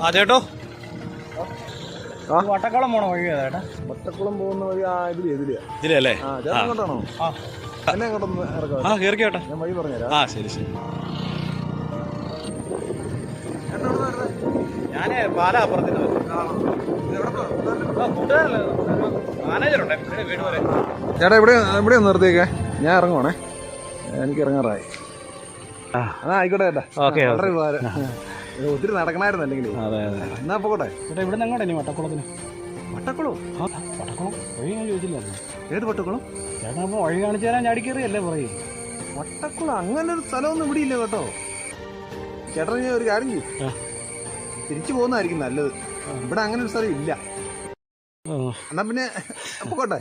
ആ ചേട്ടോ വട്ടക്കുളം പോണ വഴി ചേട്ടാ. വട്ടക്കുളം പോകുന്ന വഴി ഇതിലല്ലേ? അങ്ങോട്ടാണോ? എന്നെ അങ്ങോട്ടൊന്ന് ഇറക്കാം. ആ കേറി കേട്ടോ, ഞാൻ വഴി പറഞ്ഞുതരാം. ആ ശരി ശരി. ഞാനേ പാലാ അപ്പുറത്തിന് മാനേജറുണ്ട് വീട് വരെ. ചേട്ടാ ഇവിടെ ഒന്ന് നിർത്തിയേക്കേ, ഞാൻ ഇറങ്ങുവാണേ, എനിക്ക് ഇറങ്ങാറായി. ആയിക്കോട്ടെ ചേട്ടാ, വളരെ ഉപകാരം. ഒത്തിരി നടക്കണായിരുന്നു അല്ലെങ്കിൽ. എന്നാ പോട്ടെ ചേട്ടാ. ഇവിടെ നിന്ന് എങ്ങോട്ടാ ഇനി വട്ടക്കുളത്തിന്? വട്ടക്കുളം? വട്ടക്കുളം വഴി ഞാൻ ചോദിച്ചില്ലായിരുന്നു. ഏത് വട്ടക്കുളം ചേട്ടാ? അപ്പോൾ വഴി കാണിച്ചു തരാൻ ചാടിക്കേറിയല്ലേ പറയും. വട്ടക്കുളം അങ്ങനെ ഒരു സ്ഥലമൊന്നും ഇവിടെ ഇല്ല കേട്ടോ. ചേട്ടൻ ഞാൻ ഒരു കാര്യം ചെയ്യും, തിരിച്ചു പോകുന്നതായിരിക്കും നല്ലത്. ഇവിടെ അങ്ങനെ ഒരു സ്ഥലം ഇല്ല. എന്നാ പിന്നെ പോട്ടെ.